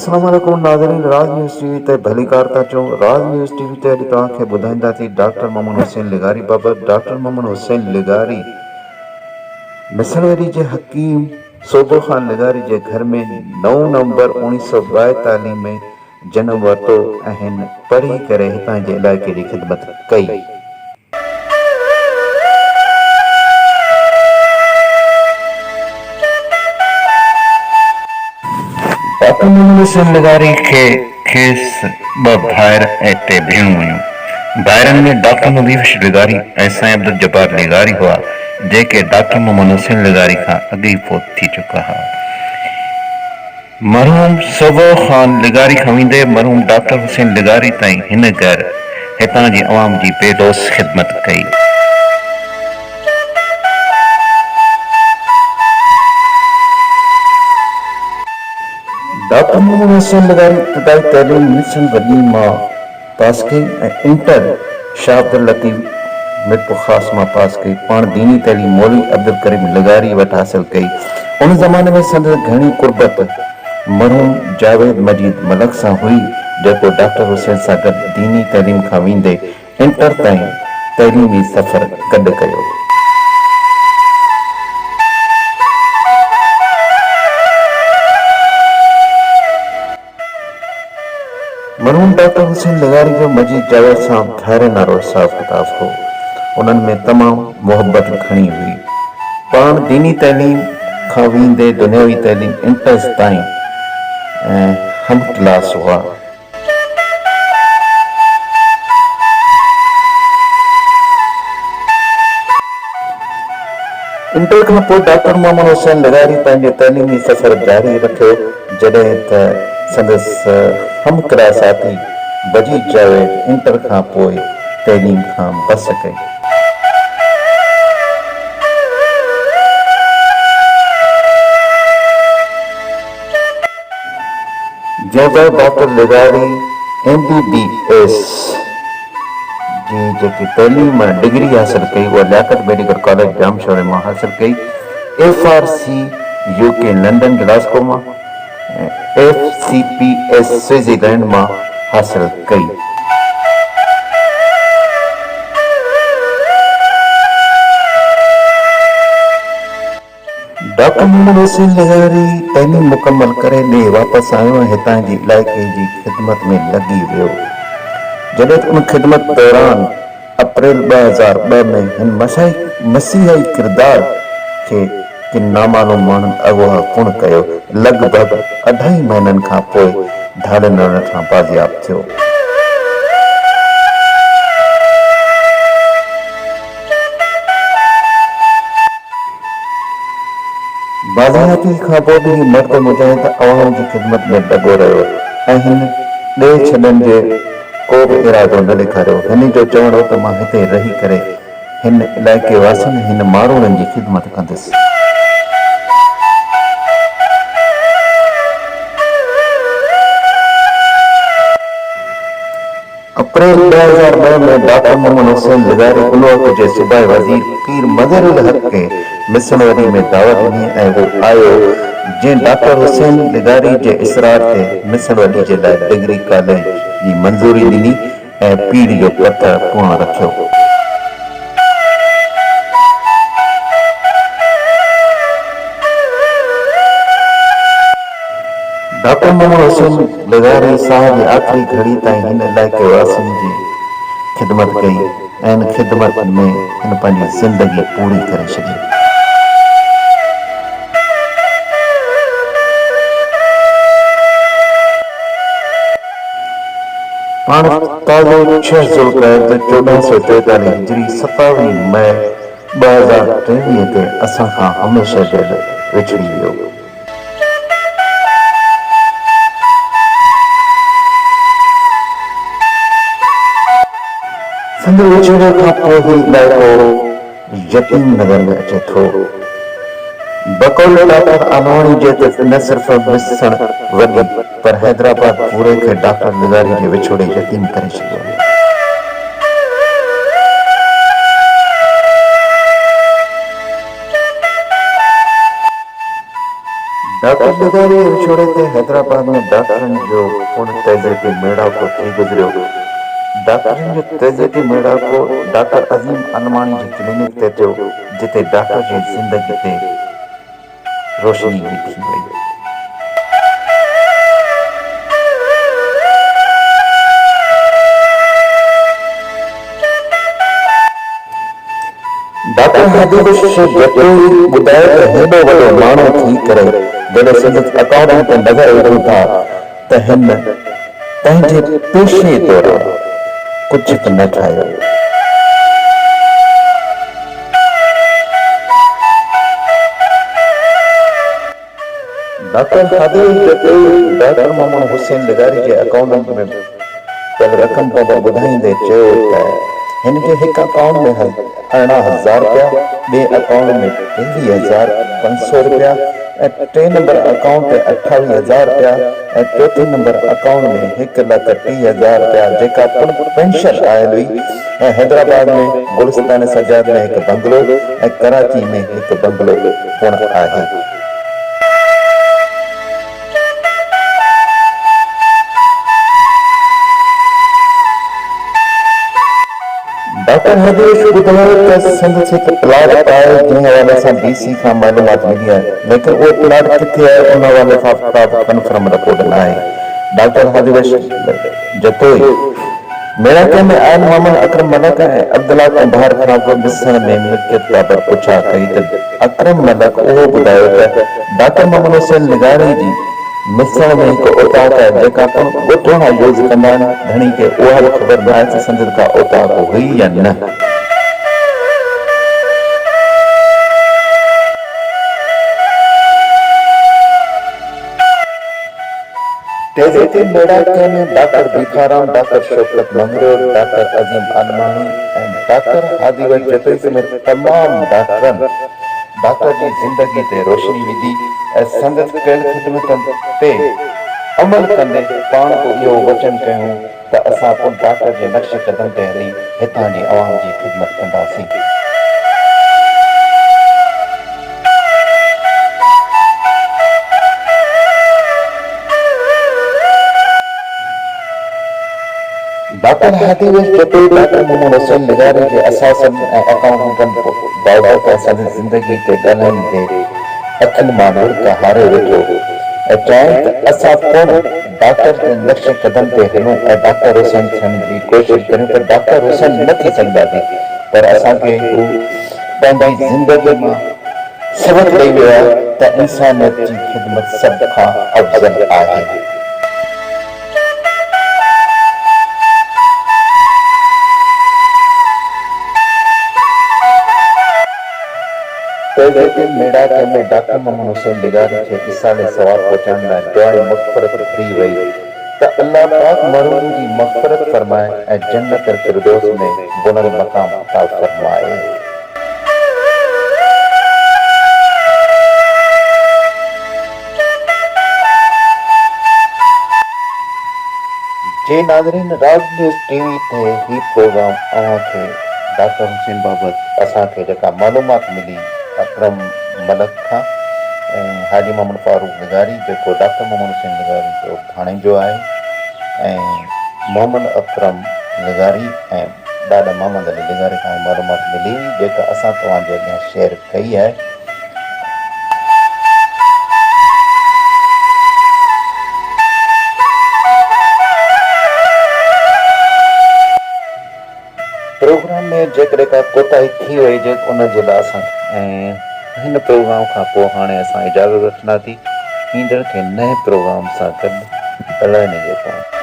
अस्सलाम वालेकुम नाज़रीन, राज न्यूज़ टीवी ते भली कार था चो। राज न्यूज़ टीवी ते अॼु तव्हांखे ॿुधाईंदासीं डॉक्टर मोहम्मद हुसैन लिगारी बाबति। डॉक्टर मोहम्मद हुसैन लिगारी मिसलवरी जे हकीम सोबो खान लिगारी जे घर में 9 नवंबर 1942 में जनम वरितो ऐं हिन पढ़ी करे हितां जे इलाइक़े जी ख़िदमत कई। डॉक्टर मोहम्मद हुसैन लिगारी खेसि ॿ भाइर ऐं 3 भेणूं हुयूं। भाइरनि में डॉक्टर नज़ीफ लिगारी ऐं साईं अब्दुल जब्बार लिगारी हुआ, जेके डॉक्टर मोहम्मद हुसैन लिगारी खां अॻु ई फोत थी चुका हुआ। मरहूम सोबो खान लिगारी खां वेंदे मरहूम डॉक्टर हुसैन लिगारी ताईं हिन घर हितां जी अवाम जी बेदोस ख़िदमत कई। डॉक्टर मोहम्मद हुसैन लिगारी इब्तिदाई तैलीम मिशन वॾी मां पास कई ऐं इंटर शाह अब्दुल लतीफ़ मिरपुर ख़ास मां पास कई। पाण दीनी तैलीम मौलवी अब्दुल करीम लिगारी वटि हासिल कई। उन ज़माने में संदसि घणी कुर्बत मरहूम जावेद मजीद मलक सां हुई, जेको डॉक्टर हुसैन सां गॾु दीनी तैलीम खां वेंदे इंटर ताईं तैलीमी सफ़र गॾु कयो। मरहूम डॉक्टर हुसैन लिगारी जो मजीद जावेद सां गहरे नारो हिसाब किताब हो। उन्हनि में तमामु मोहबत घणी हुई। पाण दीनी तैलीम खां वेंदे दुनियावी तैलीम इंटर्स ताईं हम क्लास हुआ। इंटर खां पोइ डॉक्टर मोहम्मद हुसैन लिगारी पंहिंजो तैलीमी सफ़र जारी रखियो, जॾहिं त संदसि हम क्लास साथी वजीद जावेद इंटर खां पोइ तैलीम खां बस कई। जंहिं डॉक्टर लिगारी MBBS जी जेकी तैलीम डिग्री हासिल कई उहा लियाकत मेडिकल कॉलेज जामशोरे मां हासिल कई, FRC UK लंडन ग्लासगो मां ऐं FCPS स्विट्ज़रलैंड मां हासिल कई। डॉक्टर मोहम्मद हुसैन लिगारी तैलीम मुकम्मल करे ॾे वापसि आयो ऐं हितां जी इलाइक़े जी ख़िदमत में लॻी वियो। जॾहिं उन ख़िदमत दौरान अप्रैल 2002 में हिन मसीहाई किरदार खे किन नामालूम माण्हुनि अगवा कुण कयो। लॻभॻि 2.5 महीननि खां पोइ धाड़नि सां बाज़ियाब थियो। बाज़ियाबी खां पोइ बि मर्द मुजाहिद अवाम जी ख़िदमत में लॻो रहियो ऐं हिन ॾे छॾण जे को बि इरादो न ॾेखारियो। हिन जो चवणो त मां हिते रही करे हिन इलाइक़े वासियुनि हिन माण्हुनि जी ख़िदमत कंदुसि। अप्रैल 2002 में डॉक्टर मोहम्मद हुसैन लिगारी उन वक़्त जे सूबाई वज़ीर पीर मज़हरुल हक़ खे मिसलवरी में दावत ॾिनी ऐं हू आयो, जंहिं डॉक्टर हुसैन लिगारी जे इसरार ते मिसलवरी जे लाइ डिग्री कॉलेज जी मंज़ूरी ॾिनी ऐं पीढ़ जो पथर पूर्ण रखियो। डॉक्टर मोहम्मद हुसैन लिगारी साहब जी आख़िरी घड़ी ताईं हिन इलाइक़े वासियुनि जी ख़िदमत कई ऐं इन ख़िदमत में हिन पंहिंजी ज़िंदगी पूरी करे छॾी। पाण ताज़ो 6 ज़ुल्क़ाइद 1443 हिजरी 27 मई 2023 ते असां खां हमेशह जे विछड़ी वियो। संदे विछड़े खां पोइ ही इलाइक़ो यतीम नगर में अचे थो। बकौल डॉक्टर आलवाणी जे त न सिर्फ़ मिसण वॾी पर हैदराबाद पूरे खे डॉक्टर लिगारी जे विछोड़े यतीम करे छॾियो। डॉक्टर लॻारी विछोड़े ते हैदराबाद में डॉक्टरनि जो पुण तेज़ियती मेड़ाको थी गुज़रियो। डॉक्टरनि जो तेज़ियती मेड़ाको डॉक्टर अज़ीम अनमाणी जी क्लिनिक ते थियो, जिते डॉक्टर जी ज़िंदगी ते रोशनी विधी वई। डॉक्टर हादी बख्श जतोई ॿुधायो त हेॾो वॾो माण्हू थी करे जॾहिं संदसि अकाउंटेंट ते नज़र विझूं था त हिन पंहिंजे पेशे दौरान कुझु बि न ठाहियो। डॉक्टर हादी जतोई डॉक्टर मोहम्मद हुसैन लॻारी जे अकाउंट में पियल रक़म बाबति ॿुधाईंदे चयो त हिन जे हिकु अकाउंट में 14,000 रुपया, ॿिए अकाउंट में 23,500 रुपया ऐं 3 नंबर अकाउंट ते 28,000 रुपया ऐं 4 नंबर अकाउंट में 1,30,000 रुपया जेका पिण पेंशन आयल हुई ऐं हैदराबाद में गुलिस्तान सजाद में हिकु बंगलो ऐं कराची में हिकु बंगलो पिण आहे। डॉक्टर हादी बख्श ॿुधायो त संदसि हिकु प्लाट आहे जंहिं हवाले सां DC खां मालूमात मिली आहे, लेकिन उहो प्लाट किथे आहे उन हवाले सां कंफर्म रिपोर्ट न आहे। डॉक्टर हादी बख्श जतोई मेड़ाके में आयल मोहम्मद अकरम मलक ऐं अब्दुल्ला कुंभार खां बि ॾिसण में मिल्कियत बाबति पुछा कई त अकरम मलक उहो ॿुधायो त डॉक्टर मोहम्मद हुसैन लॻारी जी मिसण में हिकु औताक आहे जेका पिण ॻोठण यूज़ कंदा आहिनि। घणी खे उहा बि ख़बर न आहे त संदसि का औताक हुई या न। तेज़ियती मेड़ाके में doctor Bhikharam, doctor Shaukat Mangror, doctor Azeem Anmani ऐं डॉक्टर हादी बख्श जतोई समेत तमामु डॉक्टरनि डॉक्टर जी ज़िंदगी ते रोशनी विधी ऐं संदसि कयल ख़िदमतनि ते अमल कंदे पाण को इहो वचन कयूं त असां पिण डॉक्टर जे नक्श कदम ते हली हितां जी अवाम जी ख़िदमत कंदासीं। डॉक्टर हादी बख्श जतोई डॉक्टर मोहम्मद हुसैन लॻारी जे असासनि ऐं अकाउंटेंटनि बाबति असांजी ज़िंदगी ते ॻाल्हाईंदे अखियुनि मां विर्क हारे वेठो ऐं चयाईं त असां पिण डॉक्टर जे नक्श कदम ते हलूं ऐं डॉक्टर हुसैन थियण जी कोशिशि करियूं त डॉक्टर हुसैन न थी सघंदासीं, पर असांखे हू पंहिंजी ज़िंदगी मां सबक़ ॾेई वियो आहे त इंसानियत जी ख़िदमत सभ खां अफ़ज़ल आहे। तेज़ियती मेड़ाके में डॉक्टर मोहम्मद हुसैन लॻारी खे इसाले सवाब पहुचाइण लाइ दुआए मग़फ़िरत थी वई त अल्लाह पाक मरहूम जी मग़फ़िरत फरमाए ऐं जन्नतुल फ़िरदौस में बुलंद मक़ाम अता फरमाए। जे नाज़रीन, राज न्यूज़ TV ते ही प्रोग्राम अव्हांखे डॉक्टर हुसैन बाबति असांखे जेका मालूमात मिली अकरम मलक खां ऐं हाजी मोहम्मद फारूक लॻारी जेको डॉक्टर मोहम्मद हुसैन लॻारी जो भाणेजो आहे ऐं मोहम्मद अकरम लॻारी ऐं ॾाॾा मोहम्मद अली लॻारी खां मालूमात मिली जेका असां तव्हांजे अॻियां शेयर कई आहे। प्रोग्राम में जेकॾहिं का कोताही थी वई उनजे लाइ असां ऐं हिन प्रोग्राम खां पोइ हाणे असां इजाज़त वठंदासीं। ईंदड़ खे नए प्रोग्राम सां गॾु ॻाल्हाइण जे पाण।